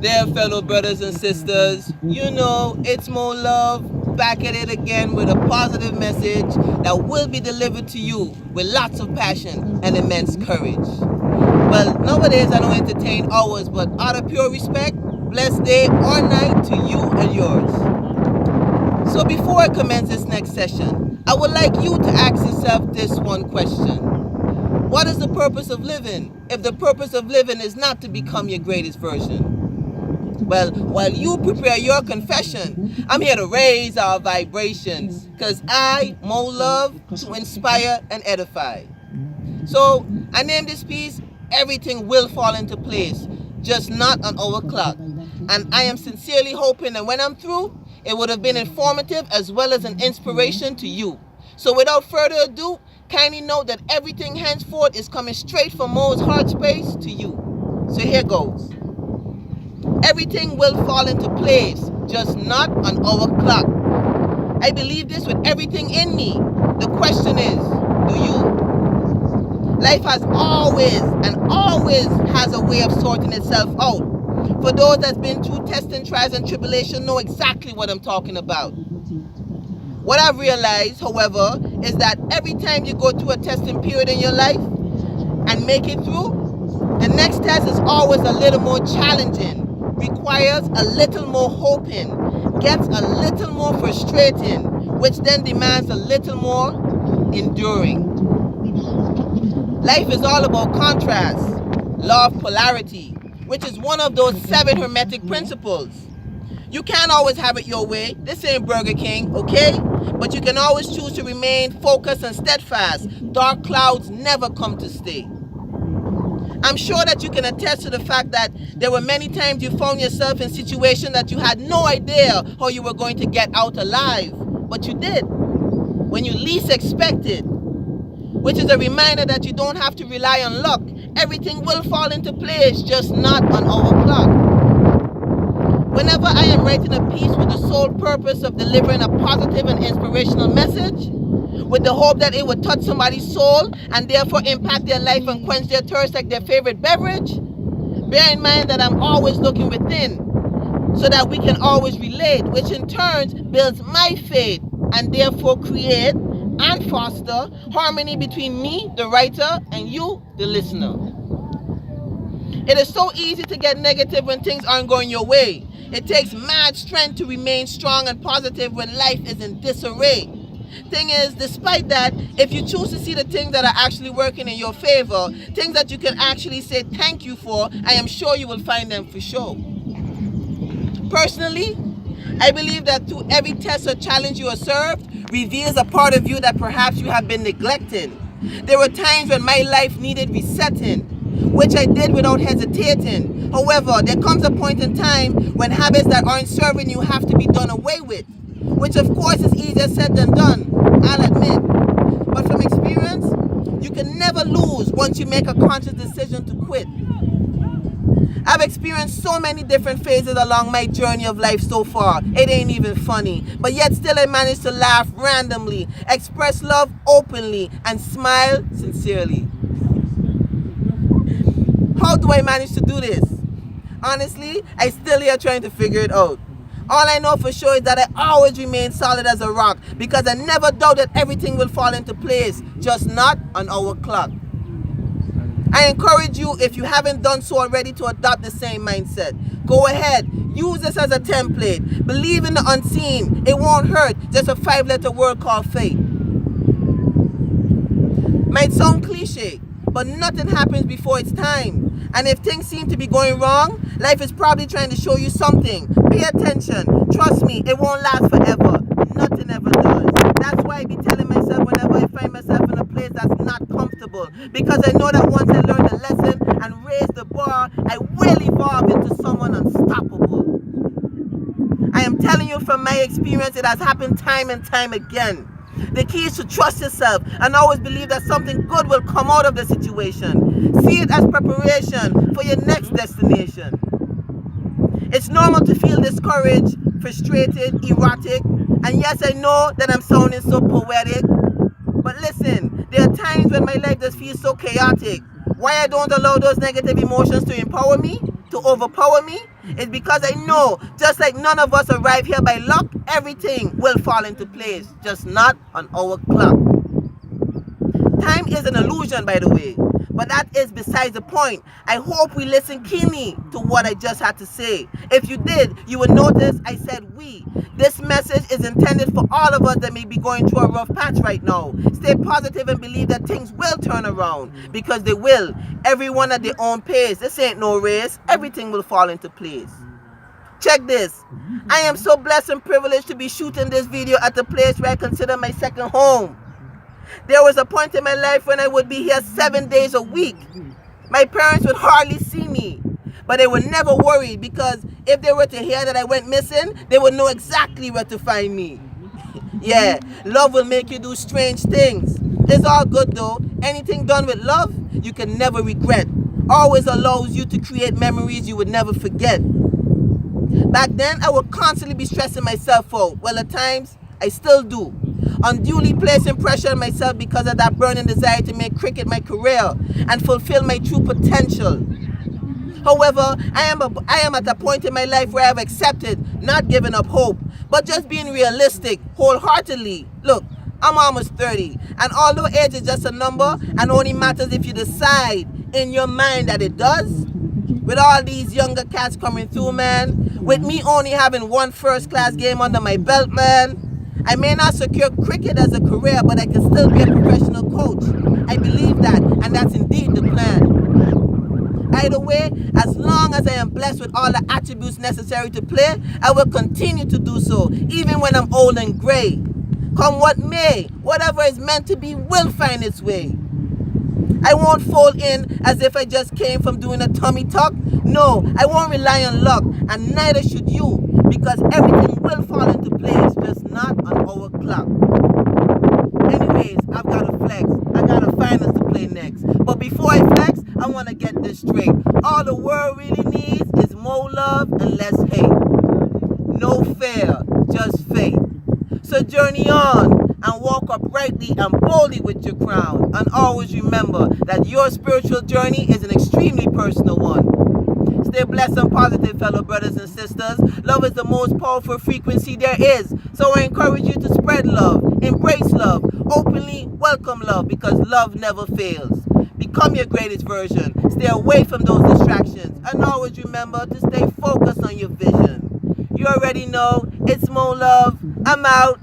Dear fellow brothers and sisters, you know it's Mo Love back at it again with a positive message that will be delivered to you with lots of passion and immense courage. Well, nowadays I don't entertain hours, but out of pure respect, blessed day or night to you and yours. So before I commence this next session, I would like you to ask yourself this one question. What is the purpose of living if the purpose of living is not to become your greatest version? Well, while you prepare your confession, I'm here to raise our vibrations because I, Mo Love, to inspire and edify. So I named this piece, Everything Will Fall Into Place, just not an hour clock. And I am sincerely hoping that when I'm through, it would have been informative as well as an inspiration to you. So without further ado, kindly note that everything henceforth is coming straight from Mo's heart space to you. So here goes. Everything will fall into place, just not an hour clock. I believe this with everything in me. The question is, do you? Life has always has a way of sorting itself out. For those that's been through testing, trials, and tribulation know exactly what I'm talking about. What I've realized, however, is that every time you go through a testing period in your life and make it through, the next test is always a little more challenging, requires a little more hoping, gets a little more frustrating, which then demands a little more enduring. Life is all about contrast, law of polarity, which is one of those 7 hermetic principles. You can't always have it your way. This ain't Burger King, okay? But you can always choose to remain focused and steadfast. Dark clouds never come to stay. I'm sure that you can attest to the fact that there were many times you found yourself in situations that you had no idea how you were going to get out alive. But you did, when you least expected. Which is a reminder that you don't have to rely on luck. Everything will fall into place, just not on our clock. Whenever I am writing a piece with the sole purpose of delivering a positive and inspirational message, with the hope that it would touch somebody's soul and therefore impact their life and quench their thirst like their favorite beverage, bear in mind that I'm always looking within so that we can always relate, which in turn builds my faith and therefore create and foster harmony between me, the writer, and you, the listener. It is so easy to get negative when things aren't going your way. It takes mad strength to remain strong and positive when life is in disarray. Thing is, despite that, if you choose to see the things that are actually working in your favor, things that you can actually say thank you for, I am sure you will find them for sure. Personally, I believe that through every test or challenge you are served, reveals a part of you that perhaps you have been neglecting. There were times when my life needed resetting, which I did without hesitating. However, there comes a point in time when habits that aren't serving you have to be done away with, which of course is easier said than done, I'll admit. But from experience, you can never lose once you make a conscious decision to quit. I've experienced so many different phases along my journey of life so far. It ain't even funny. But yet still I manage to laugh randomly, express love openly, and smile sincerely. How do I manage to do this? Honestly, I still here trying to figure it out. All I know for sure is that I always remain solid as a rock because I never doubt that everything will fall into place, just not on our clock. I encourage you, if you haven't done so already, to adopt the same mindset. Go ahead, use this as a template. Believe in the unseen. It won't hurt, just a 5-letter word called faith. Might sound cliche, but nothing happens before it's time. And if things seem to be going wrong, life is probably trying to show you something. Pay attention. Trust me, it won't last forever. Nothing ever does. That's why I be telling myself whenever I find myself in a place that's not comfortable. Because I know that once I learn the lesson and raise the bar, I will evolve into someone unstoppable. I am telling you from my experience, it has happened time and time again. The key is to trust yourself and always believe that something good will come out of the situation. See it as preparation for your next destination. It's normal to feel discouraged, frustrated, erratic, and yes, I know that I'm sounding so poetic, but listen, there are times when my life just feels so chaotic. Why I don't allow those negative emotions to empower me? to overpower me is because I know, just like none of us arrive here by luck, everything will fall into place, just not on our clock. Time is an illusion, by the way, but that is besides the point. I hope we listen keenly to what I just had to say. If you did, you would notice I said we. This message is intended for all of us that may be going through a rough patch right now. Stay positive and believe that things will turn around, because they will. Everyone at their own pace. This ain't no race. Everything will fall into place. Check this. I am so blessed and privileged to be shooting this video at the place where I consider my second home. There was a point in my life when I would be here 7 days a week. My parents would hardly see me, but they were never worried, because if they were to hear that I went missing, they would know exactly where to find me. Yeah, love will make you do strange things. It's all good though. Anything done with love, you can never regret. Always allows you to create memories you would never forget. Back then, I would constantly be stressing myself out. Well, at times, I still do. Unduly placing pressure on myself because of that burning desire to make cricket my career and fulfill my true potential. However, I am at a point in my life where I've accepted, not giving up hope, but just being realistic, wholeheartedly. Look, I'm almost 30, and although age is just a number and only matters if you decide in your mind that it does, with all these younger cats coming through, man, with me only having one first-class game under my belt, man, I may not secure cricket as a career, but I can still be a professional coach. I believe that, and that's indeed the plan. Either way, as long as I am blessed with all the attributes necessary to play, I will continue to do so, even when I'm old and gray. Come what may, whatever is meant to be will find its way. I won't fold in as if I just came from doing a tummy tuck. No, I won't rely on luck, and neither should you, because everything will fall into place, just not on our clock. Anyways, I've got to flex. I got a finals to play next. But before I flex, I want to get this straight. All the world really needs is more love and less hate. No fear, just faith. So journey on and walk uprightly and boldly with your crown. And always remember that your spiritual journey is an extremely personal one. Stay blessed and positive, fellow brothers and sisters. Love is the most powerful frequency there is. So I encourage you to spread love, embrace love, openly welcome love, because love never fails. Become your greatest version. Stay away from those distractions. And always remember to stay focused on your vision. You already know, it's more love. I'm out.